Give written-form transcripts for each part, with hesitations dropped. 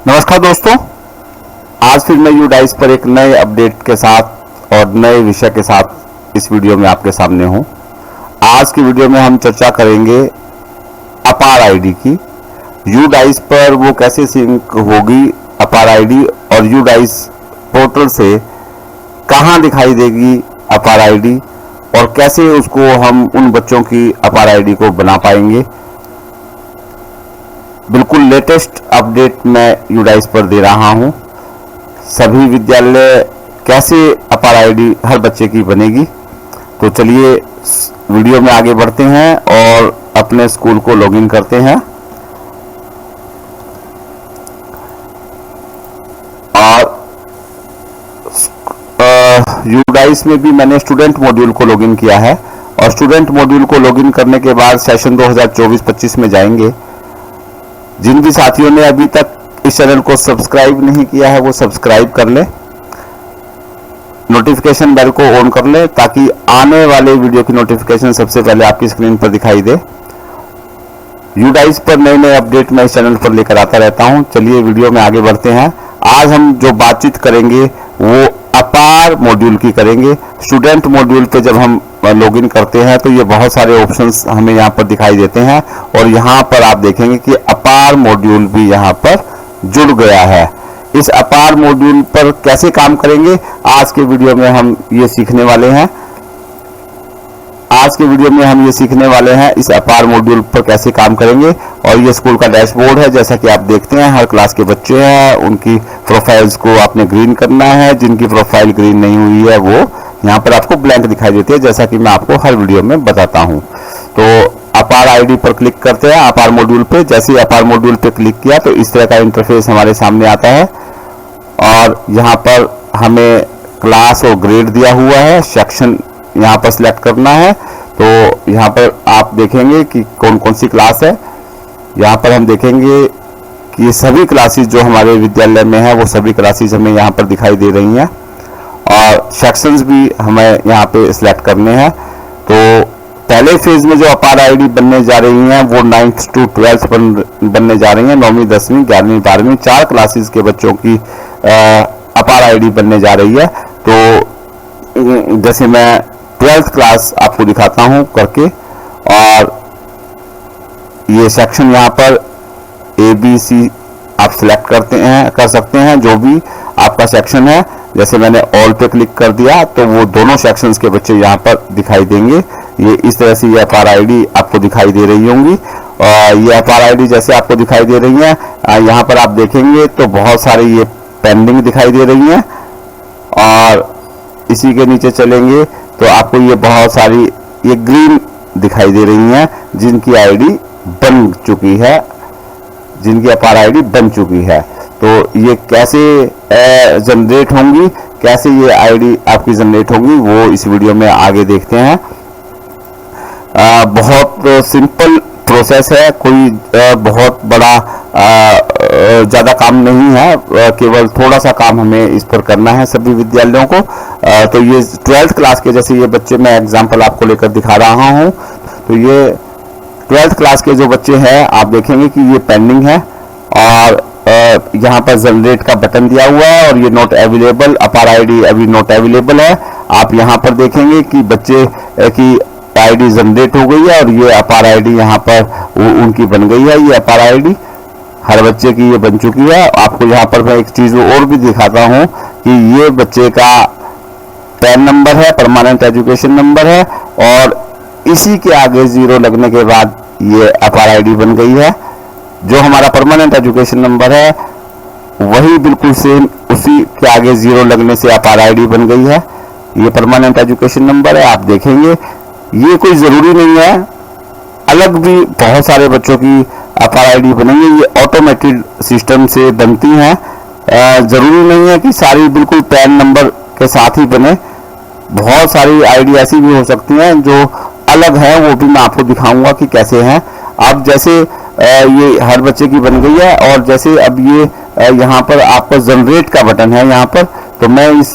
नमस्कार दोस्तों, आज फिर मैं यूडाइस पर एक नए अपडेट के साथ और नए विषय के साथ इस वीडियो में आपके सामने हूं। आज की वीडियो में हम चर्चा करेंगे अपार आईडी की। यूडाइस पर वो कैसे सिंक होगी अपार आईडी और यूडाइस पोर्टल से कहां दिखाई देगी अपार आईडी और कैसे उसको हम उन बच्चों की अपार आईडी को बना पाएंगे। बिल्कुल लेटेस्ट अपडेट मैं यूडाइस पर दे रहा हूं। सभी विद्यालय कैसे अपार आईडी हर बच्चे की बनेगी, तो चलिए वीडियो में आगे बढ़ते हैं और अपने स्कूल को लॉगिन करते हैं। और यूडाइस में भी मैंने स्टूडेंट मॉड्यूल को लॉगिन किया है और स्टूडेंट मॉड्यूल को लॉगिन करने के बाद सेशन 2024-25 में जाएंगे। जिन भी साथियों ने अभी तक इस चैनल को सब्सक्राइब नहीं किया है वो सब्सक्राइब कर ले, नोटिफिकेशन बेल को ऑन कर ले ताकि आने वाले वीडियो की नोटिफिकेशन सबसे पहले आपकी स्क्रीन पर दिखाई दे। यूडाइस पर नए नए अपडेट मैं इस चैनल पर लेकर आता रहता हूं। चलिए वीडियो में आगे बढ़ते हैं। आज हम जो बातचीत करेंगे वो अपार मॉड्यूल की करेंगे। स्टूडेंट मॉड्यूल पे जब हम लॉगिन करते हैं तो ये बहुत सारे ऑप्शंस हमें यहाँ पर दिखाई देते हैं और यहाँ पर आप देखेंगे कि अपार मॉड्यूल भी यहाँ पर जुड़ गया है। इस अपार मॉड्यूल पर कैसे काम करेंगे आज के वीडियो में हम ये सीखने वाले हैं। आज के वीडियो में हम ये सीखने वाले हैं इस अपार मॉड्यूल पर कैसे काम करेंगे। और ये स्कूल का डैशबोर्ड है, जैसा कि आप देखते हैं हर क्लास के बच्चे हैं, उनकी प्रोफाइल्स को आपने ग्रीन करना है। जिनकी प्रोफाइल ग्रीन नहीं हुई है वो यहाँ पर आपको ब्लैंक दिखाई देती है, जैसा कि मैं आपको हर वीडियो में बताता हूँ। तो अपार आईडी पर क्लिक करते हैं, अपार मॉड्यूल पे। जैसे ही अपार मॉड्यूल पे क्लिक किया तो इस तरह का इंटरफेस हमारे सामने आता है और यहाँ पर हमें क्लास और ग्रेड दिया हुआ है। सेक्शन यहाँ पर सिलेक्ट करना है, तो यहाँ पर आप देखेंगे कि कौन कौन सी क्लास है। यहाँ पर हम देखेंगे कि सभी क्लासेस जो हमारे विद्यालय में है वो सभी क्लासेस हमें यहाँ पर दिखाई दे रही हैं और सेक्शंस भी हमें यहाँ पे सिलेक्ट करने हैं। तो पहले फेज में जो अपार आईडी बनने जा रही हैं वो 9th to 12th बनने जा रही हैं। 9वीं 10वीं 11वीं 12वीं 4 क्लासेस के बच्चों की अपार आईडी बनने जा रही है। तो जैसे मैं 12th क्लास आपको दिखाता हूं करके, और ये सेक्शन यहाँ पर ABC आप सिलेक्ट कर सकते हैं जो भी आपका सेक्शन है। जैसे मैंने ऑल पे क्लिक कर दिया तो वो दोनों सेक्शंस के बच्चे यहाँ पर दिखाई देंगे। ये इस तरह से ये अपार आईडी आपको दिखाई दे रही होंगी। ये अपार आईडी जैसे आपको दिखाई दे रही है, यहाँ पर आप देखेंगे तो बहुत सारी ये पेंडिंग दिखाई दे रही हैं और इसी के नीचे चलेंगे तो आपको ये बहुत सारी ये ग्रीन दिखाई दे रही हैं जिनकी आईडी बन चुकी है, जिनकी अपार आईडी बन चुकी है। तो ये कैसे जनरेट होंगी, कैसे ये आईडी आपकी जनरेट होंगी वो इस वीडियो में आगे देखते हैं। बहुत सिंपल प्रोसेस है, कोई बहुत बड़ा ज़्यादा काम नहीं है, केवल थोड़ा सा काम हमें इस पर करना है सभी विद्यालयों को। तो ये 12th क्लास के जैसे ये बच्चे मैं एग्जांपल आपको लेकर दिखा रहा हूँ। तो ये 12th क्लास के जो बच्चे हैं आप देखेंगे कि ये पेंडिंग है और यहाँ पर जनरेट का बटन दिया हुआ है और ये नॉट अवेलेबल, अपार आईडी अभी नॉट अवेलेबल है। आप यहाँ पर देखेंगे कि बच्चे की आईडी जनरेट हो गई है और ये अपार आईडी यहाँ पर उनकी बन गई है। ये अपार आईडी हर बच्चे की ये बन चुकी है। आपको यहाँ पर मैं एक चीज और भी दिखाता हूँ कि ये बच्चे का पैन नंबर है, परमानेंट एजुकेशन नंबर है और इसी के आगे 0 लगने के बाद ये अपार आईडी बन गई है। जो हमारा परमानेंट एजुकेशन नंबर है वही बिल्कुल सेम उसी के आगे 0 लगने से अपार आईडी बन गई है। ये परमानेंट एजुकेशन नंबर है। आप देखेंगे ये कोई जरूरी नहीं है, अलग भी बहुत सारे बच्चों की अपार आईडी बनेंगी। ये ऑटोमेटेड सिस्टम से बनती हैं, जरूरी नहीं है कि सारी बिल्कुल पैन नंबर के साथ ही बने। बहुत सारी आईडी ऐसी भी हो सकती हैं जो अलग है, वो भी मैं आपको दिखाऊंगा कि कैसे हैं। अब जैसे ये हर बच्चे की बन गई है और जैसे अब ये यहाँ पर आपका जनरेट का बटन है यहाँ पर, तो मैं इस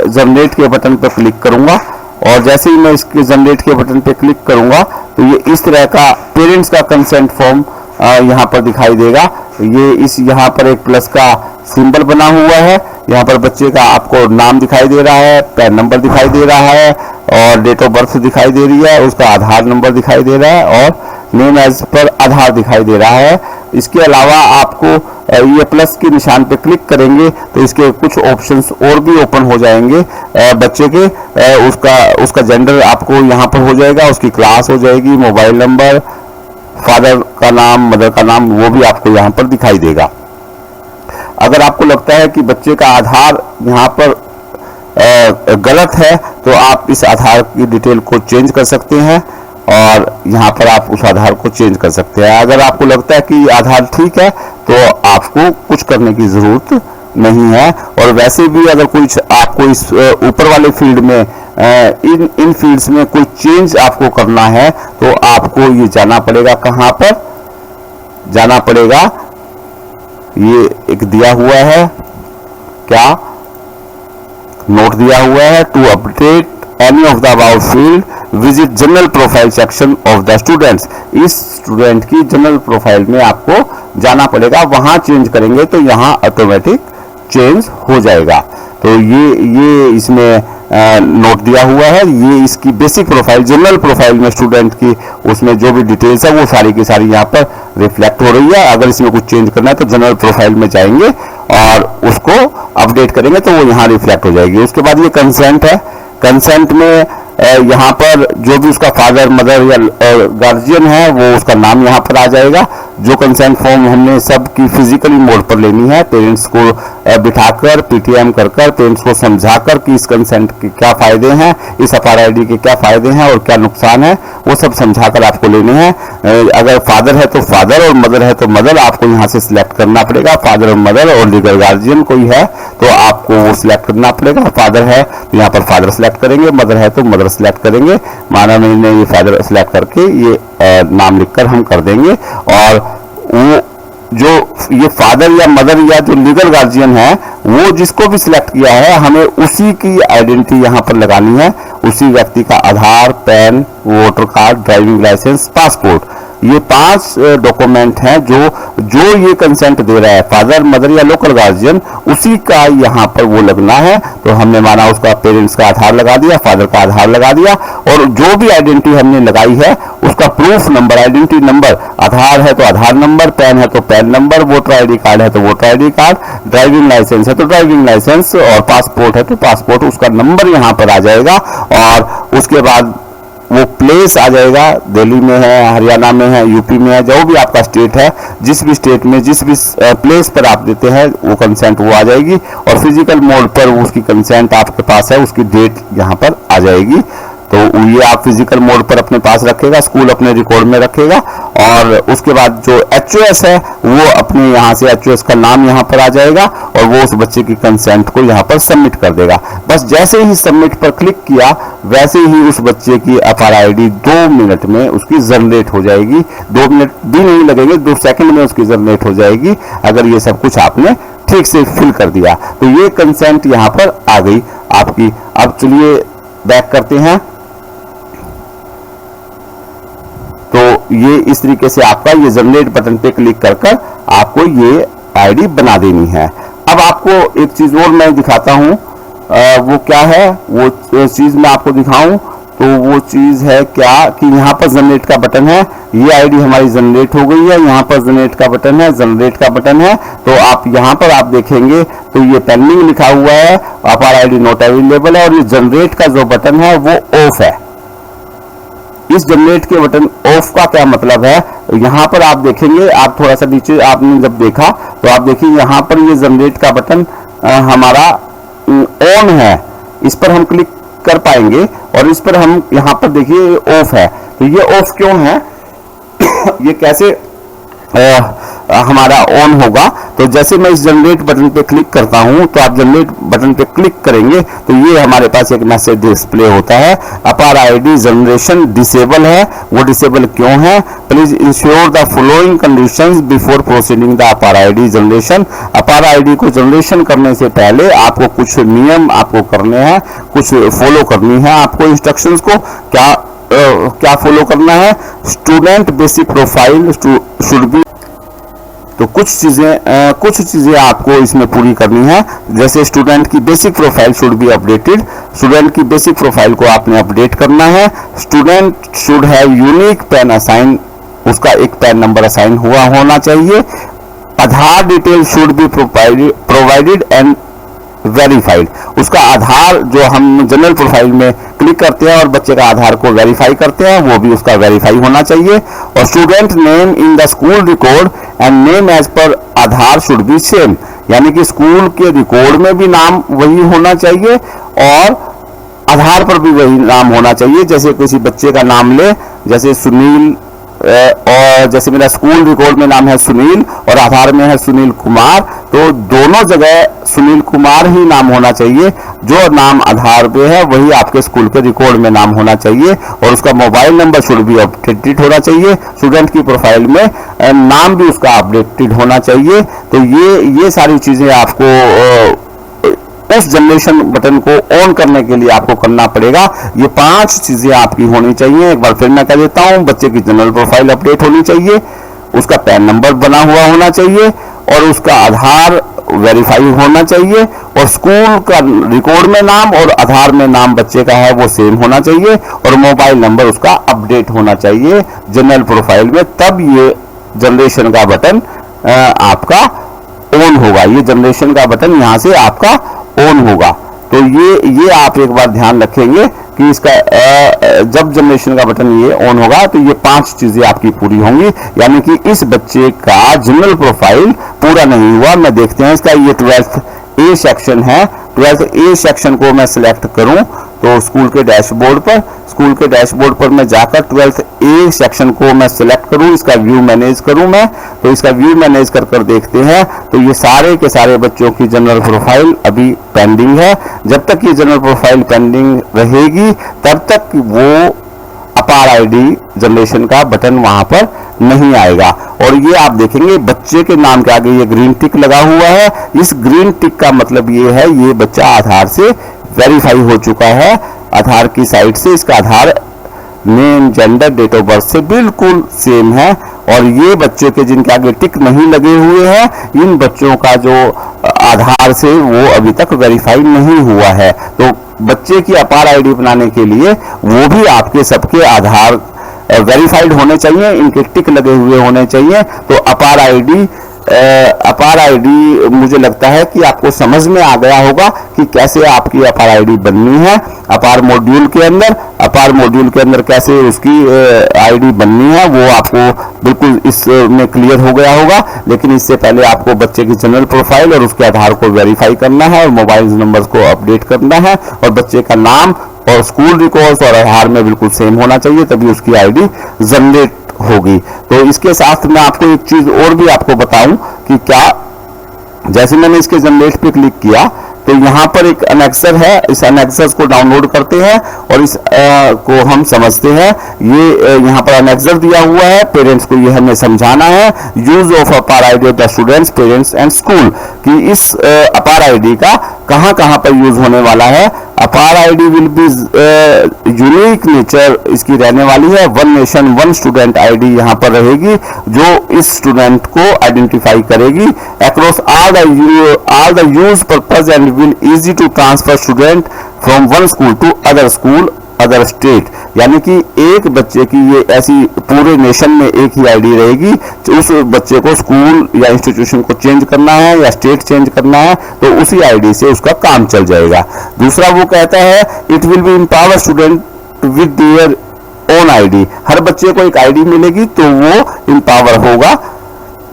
जनरेट के बटन पर क्लिक करूंगा और जैसे ही मैं इसके जनरेट के बटन पे क्लिक करूंगा तो ये इस तरह का पेरेंट्स का कंसेंट फॉर्म यहाँ पर दिखाई देगा। ये इस यहाँ पर एक प्लस का सिंबल बना हुआ है। यहाँ पर बच्चे का आपको नाम दिखाई दे रहा है, पैन नंबर दिखाई दे रहा है और डेट ऑफ बर्थ दिखाई दे रही है, उसका आधार नंबर दिखाई दे रहा है और नेम एज पर आधार दिखाई दे रहा है। इसके अलावा आपको ये प्लस के निशान पे क्लिक करेंगे तो इसके कुछ ऑप्शंस और भी ओपन हो जाएंगे। बच्चे के उसका जेंडर आपको यहाँ पर हो जाएगा, उसकी क्लास हो जाएगी, मोबाइल नंबर, फादर का नाम, मदर का नाम, वो भी आपको यहाँ पर दिखाई देगा। अगर आपको लगता है कि बच्चे का आधार यहाँ पर गलत है तो आप इस आधार की डिटेल को चेंज कर सकते हैं और यहाँ पर आप उस आधार को चेंज कर सकते हैं। अगर आपको लगता है कि आधार ठीक है तो आपको कुछ करने की जरूरत नहीं है। और वैसे भी अगर कुछ आपको इस ऊपर वाले फील्ड में इन फील्ड्स में कोई चेंज आपको करना है तो आपको ये जाना पड़ेगा। कहाँ पर जाना पड़ेगा, ये एक दिया हुआ है, क्या नोट दिया हुआ है, to update any of the about field visit general profile section of the students. इस स्टूडेंट की जनरल प्रोफाइल में आपको जाना पड़ेगा, वहां चेंज करेंगे तो यहाँ ऑटोमेटिक चेंज हो जाएगा। तो ये इसमें नोट दिया हुआ है, ये इसकी बेसिक प्रोफाइल जनरल प्रोफाइल में स्टूडेंट की उसमें जो भी डिटेल्स है वो सारी की सारी यहाँ पर रिफ्लेक्ट हो रही है। अगर इसमें कुछ चेंज करना है तो जनरल प्रोफाइल में जाएंगे और उसको अपडेट करेंगे तो वो यहाँ रिफ्लेक्ट हो जाएगी। उसके बाद ये कंसेंट है, कंसेंट में यहाँ पर जो भी उसका फादर मदर या गार्जियन है वो उसका नाम यहाँ पर आ जाएगा। जो कंसेंट फॉर्म हमने सब की फिजिकली मोड पर लेनी है, पेरेंट्स को बिठाकर पीटीएम कर पेरेंट्स को समझाकर कि इस कंसेंट के क्या फायदे हैं, इस FRID के क्या फायदे हैं और क्या नुकसान है, वो सब समझाकर आपको लेने हैं। अगर फादर है तो फादर और मदर है तो मदर आपको यहाँ से सिलेक्ट करना पड़ेगा। फादर और मदर और लीगल गार्जियन कोई है तो आपको वो सिलेक्ट करना पड़ेगा। फादर है तो यहाँ पर फादर सिलेक्ट करेंगे, मदर है तो मदर सिलेक्ट करेंगे। माना मैंने ये फादर सिलेक्ट करके ये नाम लिखकर हम कर देंगे और वो जो ये फादर या मदर या जो लीगल गार्जियन है वो जिसको भी सिलेक्ट किया है हमें उसी की आइडेंटिटी यहाँ पर लगानी है। उसी व्यक्ति का Aadhaar, PAN, voter card, driving licence, passport, ये 5 डॉक्यूमेंट हैं जो ये कंसेंट दे रहा है फादर मदर या लोकल गार्जियन, उसी का यहाँ पर वो लगना है। तो हमने माना उसका पेरेंट्स का आधार लगा दिया, फादर का आधार लगा दिया और जो भी आइडेंटिटी हमने लगाई है उसका proof number, identity number, Aadhaar है तो आधार नंबर, पैन है तो PAN number, voter ID card है तो voter ID card, driving license है तो ड्राइविंग लाइसेंस और पासपोर्ट है तो पासपोर्ट, उसका नंबर यहाँ पर आ जाएगा। और उसके बाद वो प्लेस आ जाएगा, दिल्ली में है, हरियाणा में है, यूपी में है, जो भी आपका स्टेट है, जिस भी स्टेट में जिस भी प्लेस पर आप देते हैं वो कंसेंट वो आ जाएगी। और फिजिकल मोड पर उसकी कंसेंट आपके पास है, उसकी डेट यहाँ पर आ जाएगी। तो ये आप फिजिकल मोड पर अपने पास रखेगा, स्कूल अपने रिकॉर्ड में रखेगा। और उसके बाद जो HOS है वो अपने यहाँ से HOS का नाम यहाँ पर आ जाएगा और वो उस बच्चे की कंसेंट को यहाँ पर सबमिट कर देगा। बस जैसे ही सबमिट पर क्लिक किया वैसे ही उस बच्चे की FRID 2 मिनट में उसकी जनरेट हो जाएगी। 2 मिनट भी नहीं लगेंगे, 2 सेकंड में उसकी जनरेट हो जाएगी अगर ये सब कुछ आपने ठीक से फिल कर दिया। तो ये कंसेंट यहाँ पर आ गई आपकी। अब चलिए बैक करते हैं। तो ये इस तरीके से आपका ये जनरेट बटन पे क्लिक कर आपको ये ID बना देनी है। अब आपको एक चीज और मैं दिखाता हूँ, वो क्या है, वो चीज मैं आपको दिखाऊं तो वो चीज है क्या कि यहाँ पर जनरेट का बटन है, ये ID हमारी जनरेट हो गई है, यहाँ पर जनरेट का बटन है, जनरेट का बटन है। तो आप यहाँ पर आप देखेंगे तो ये पेंडिंग लिखा हुआ है, FRID नॉट अवेलेबल है और ये जनरेट का जो बटन है वो ऑफ है। इस जनरेट के बटन ऑफ का क्या मतलब है, यहाँ पर आप देखेंगे, आप थोड़ा सा नीचे आपने जब देखा तो आप देखिए यहाँ पर ये जनरेट का बटन हमारा ऑन है, इस पर हम क्लिक कर पाएंगे और इस पर हम यहाँ पर देखिए ऑफ है। तो ये ऑफ क्यों है ये कैसे हमारा ऑन होगा। तो जैसे मैं इस जनरेट बटन पे क्लिक करता हूं तो आप जनरेट बटन पे क्लिक करेंगे तो ये हमारे पास एक मैसेज डिस्प्ले होता है, FRID जनरेशन डिसेबल है। वो डिसेबल क्यों है, please ensure the following conditions before proceeding the FRID generation. FRID को जनरेशन करने से पहले आपको कुछ नियम आपको करने हैं, कुछ फॉलो करनी है आपको इंस्ट्रक्शंस को। क्या फॉलो करना है, student basic profile should B तो कुछ चीजें आपको इसमें पूरी करनी है। जैसे स्टूडेंट की basic profile should be updated, student की बेसिक प्रोफाइल को आपने अपडेट करना है। Student should have unique PAN assign, उसका एक पैन नंबर असाइन हुआ होना चाहिए। Aadhaar detail should be provided and verified, उसका आधार जो हम जनरल प्रोफाइल में क्लिक करते हैं और बच्चे का आधार को वेरीफाई करते हैं वो भी उसका वेरीफाई होना चाहिए। और student name in the school record and name as per Aadhaar should be same, यानी कि स्कूल के रिकॉर्ड में भी नाम वही होना चाहिए और आधार पर भी वही नाम होना चाहिए। जैसे किसी बच्चे का नाम ले, जैसे सुनील, और जैसे मेरा स्कूल रिकॉर्ड में नाम है सुनील और आधार में है सुनील कुमार, तो दोनों जगह सुनील कुमार ही नाम होना चाहिए। जो नाम आधार पे है वही आपके स्कूल के रिकॉर्ड में नाम होना चाहिए और उसका मोबाइल नंबर शुड भी अपडेटेड होना चाहिए। स्टूडेंट की प्रोफाइल में नाम भी उसका अपडेटेड होना चाहिए। तो ये सारी चीजें आपको उस जनरेशन बटन को ऑन करने के लिए आपको करना पड़ेगा। ये 5 चीजें आपकी होनी चाहिए। एक बार फिर मैं कह देता हूं, बच्चे की जनरल प्रोफाइल अपडेट होनी चाहिए, उसका पैन नंबर बना हुआ होना चाहिए और उसका आधार वेरीफाई होना चाहिए और स्कूल का रिकॉर्ड में नाम और आधार में नाम बच्चे का है वो सेम होना चाहिए और मोबाइल नंबर उसका अपडेट होना चाहिए जनरल प्रोफाइल में। तब ये जनरेशन का बटन आपका ऑन होगा, ये जनरेशन का बटन यहां से आपका ऑन होगा। तो ये आप एक बार ध्यान रखेंगे कि इसका जब जनरेशन का बटन ये ऑन होगा तो ये 5 चीजें आपकी पूरी होंगी, यानी कि इस बच्चे का जनरल प्रोफाइल पूरा नहीं हुआ। मैं देखते हैं इसका, ये 12th ए सेक्शन है। 12th ए सेक्शन को मैं सिलेक्ट करूं तो स्कूल के डैशबोर्ड पर मैं जाकर 12th ए सेक्शन को मैं सिलेक्ट करूं, इसका व्यू मैनेज करूं मैं, तो इसका व्यू मैनेज कर देखते हैं तो ये सारे के सारे बच्चों की जनरल प्रोफाइल अभी पेंडिंग है। जब तक ये जनरल प्रोफाइल पेंडिंग रहेगी तब तक वो अपार आईडी जनरेशन का बटन वहां पर नहीं आएगा। और ये आप देखेंगे बच्चे के नाम के आगे ये ग्रीन टिक लगा हुआ है। इस ग्रीन टिक का मतलब ये है ये बच्चा आधार से वेरीफाई हो चुका है, आधार की साइट से इसका Aadhaar name, gender, date of birth से बिल्कुल सेम है। और ये बच्चों के जिनके आगे टिक नहीं लगे हुए हैं, इन बच्चों का जो आधार से वो अभी तक वेरीफाई नहीं हुआ है। तो बच्चे की अपार आईडी बनाने के लिए वो भी आपके सबके आधार वेरीफाइड होने चाहिए, इनके टिक लगे हुए होने चाहिए। तो अपार आईडी मुझे लगता है कि आपको समझ में आ गया होगा कि कैसे आपकी अपार आईडी बननी है। अपार मॉड्यूल के अंदर कैसे उसकी आईडी बननी है वो आपको बिल्कुल इसमें क्लियर हो गया होगा। लेकिन इससे पहले आपको बच्चे की जनरल प्रोफाइल और उसके आधार को वेरीफाई करना है और मोबाइल नंबर को अपडेट करना है और बच्चे का नाम और स्कूल रिकॉर्ड्स और आधार में बिल्कुल सेम होना चाहिए, तभी उसकी आईडी जनरेट होगी। तो इसके साथ मैं आपको एक चीज और भी आपको बताऊं कि क्या, जैसे मैंने इसके जनरेट पे क्लिक किया तो यहाँ पर एक अनेक्सर है, इस अनेक्सर को डाउनलोड करते हैं और इस को हम समझते हैं। ये यहाँ पर अनेक्सर दिया हुआ है, पेरेंट्स को ये हमें समझाना है। यूज ऑफ अपार ID of the students, parents and school, कि इस अपार आईडी का कहाँ पर यूज होने वाला है। APAAR ID will be unique nature इसकी रहने वाली है। One nation one student ID यहाँ पर रहेगी जो इस स्टूडेंट को आइडेंटिफाई करेगी across all the use purpose and will easy to transfer student from one school to other state, यानी कि एक बच्चे की ये ऐसी पूरे नेशन में एक ही आईडी रहेगी। उस बच्चे को स्कूल या इंस्टीट्यूशन को चेंज करना है या स्टेट चेंज करना है तो उसी आईडी से उसका काम चल जाएगा। दूसरा वो कहता है it will be empower student with their own ID, हर बच्चे को एक आईडी मिलेगी तो वो एम्पावर होगा।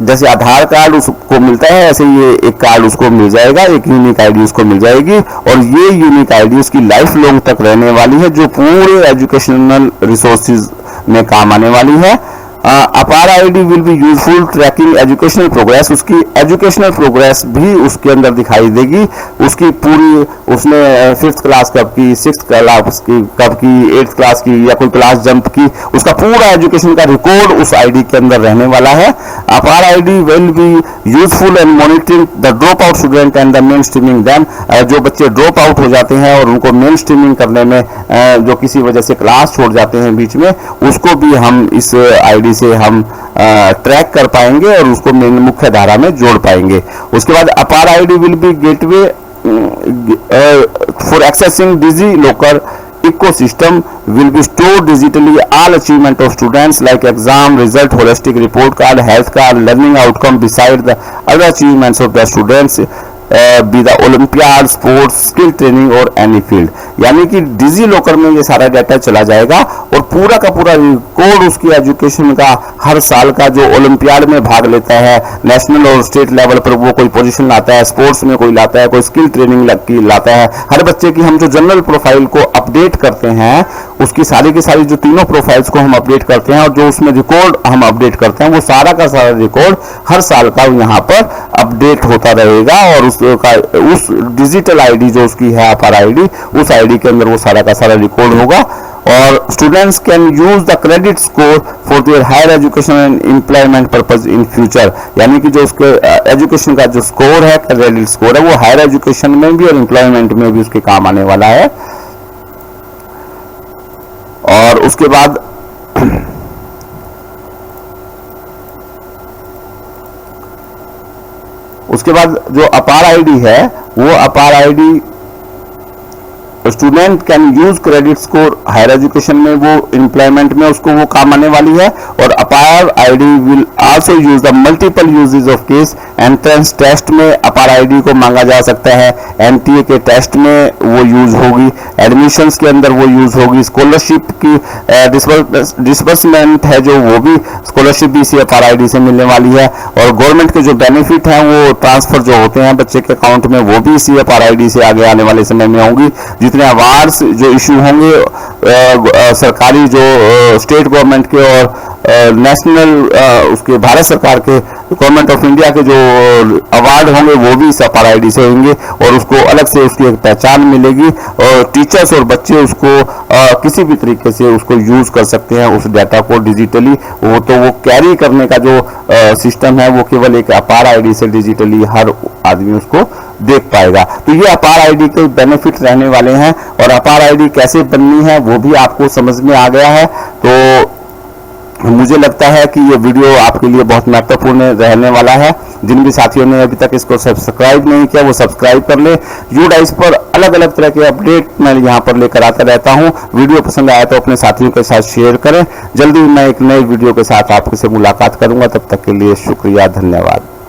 जैसे आधार कार्ड उसको मिलता है ऐसे ये एक कार्ड उसको मिल जाएगा, एक यूनिक आईडी उसको मिल जाएगी और ये यूनिक आईडी उसकी लाइफ लॉन्ग तक रहने वाली है जो पूरे एजुकेशनल रिसोर्सेज में काम आने वाली है। APAAR ID will be useful tracking educational progress, उसकी एजुकेशनल प्रोग्रेस भी उसके अंदर दिखाई देगी। उसकी पूरी उसने 5th क्लास कब की, 6th क्लास की कब की, 8th क्लास की या कोई क्लास जंप की, उसका पूरा एजुकेशन का रिकॉर्ड उस आईडी के अंदर रहने वाला है। APAAR ID will be useful in monitoring the drop out student and the main streaming them, जो बच्चे ड्रॉप आउट हो जाते हैं और उनको मेन स्ट्रीमिंग करने में जो किसी वजह से क्लास छोड़ जाते हैं बीच में, उसको भी हम इस आईडी आईडी से हम ट्रैक कर पाएंगे और उसको मेन मुख्य धारा में जोड़ पाएंगे। उसके बाद APAAR ID will be gateway for accessing DigiLocker ecosystem will be stored digitally all achievement of students like exam result, holistic report card, health card, learning outcome beside the other achievements of the students be the Olympiad, sports, skill training और any field। यानी कि digi locker में ये सारा data चला जाएगा और पूरा का पूरा रिकॉर्ड उसकी एजुकेशन का हर साल का, जो ओलंपियाड में भाग लेता है, नेशनल और स्टेट लेवल पर वो कोई पोजीशन लाता है, स्पोर्ट्स में कोई लाता है, कोई स्किल ट्रेनिंग लाता है, हर बच्चे की हम जो जनरल प्रोफाइल को अपडेट करते हैं उसकी सारी की सारी जो तीनों प्रोफाइल्स को हम अपडेट करते हैं और जो उसमें रिकॉर्ड हम अपडेट करते हैं वो सारा का सारा रिकॉर्ड हर साल का यहाँ पर अपडेट होता रहेगा और उस डिजिटल आईडी जो उसकी है अपार आईडी, उस आईडी के अंदर वो सारा का सारा रिकॉर्ड होगा। और students can use the credit score for their higher education and employment purpose in future. यानी कि जो उसके एजुकेशन का जो स्कोर है, क्रेडिट स्कोर है, वो हायर एजुकेशन में भी और एम्प्लॉयमेंट में भी उसके काम आने वाला है। और उसके बाद जो अपार आईडी है वो APAAR ID student can use credit score higher education में, वो एम्प्लॉयमेंट में उसको वो काम आने वाली है। और APAAR ID will also use the multiple uses of case. Entrance test में अपार आईडी को मांगा जा सकता है, एनटीए के टेस्ट में वो यूज होगी, एडमिशंस के अंदर वो यूज होगी, स्कॉलरशिप की डिसबर्समेंट है जो वो भी स्कॉलरशिप भी इसी अपार आईडी से मिलने वाली है। और गवर्नमेंट के जो बेनिफिट हैं वो ट्रांसफर जो होते हैं बच्चे के अकाउंट में वो भी इसी अपार आईडी से आगे आने वाले समय में होंगी। जितने अवार्ड्स जो इशू होंगे सरकारी जो स्टेट गवर्नमेंट के और नेशनल उसके भारत सरकार के गवर्नमेंट ऑफ इंडिया के जो अवार्ड होंगे वो भी इस अपार आईडी से होंगे और उसको अलग से उसकी एक पहचान मिलेगी और टीचर्स और बच्चे उसको किसी भी तरीके से उसको यूज कर सकते हैं उस डाटा को डिजिटली। वो कैरी करने का जो सिस्टम है वो केवल एक अपार आईडी से डिजिटली हर आदमी उसको देख पाएगा। तो ये अपार आईडी के बेनिफिट रहने वाले हैं और अपार आईडी कैसे बननी है वो भी आपको समझ में आ गया है। तो मुझे लगता है कि ये वीडियो आपके लिए बहुत महत्वपूर्ण रहने वाला है। जिन भी साथियों ने अभी तक इसको सब्सक्राइब नहीं किया वो सब्सक्राइब कर ले। यूडाइस पर अलग अलग तरह के अपडेट मैं यहाँ पर लेकर आता रहता हूँ। वीडियो पसंद आया तो अपने साथियों के साथ शेयर करें। जल्दी मैं एक नई वीडियो के साथ आपसे मुलाकात करूंगा। तब तक के लिए शुक्रिया, धन्यवाद।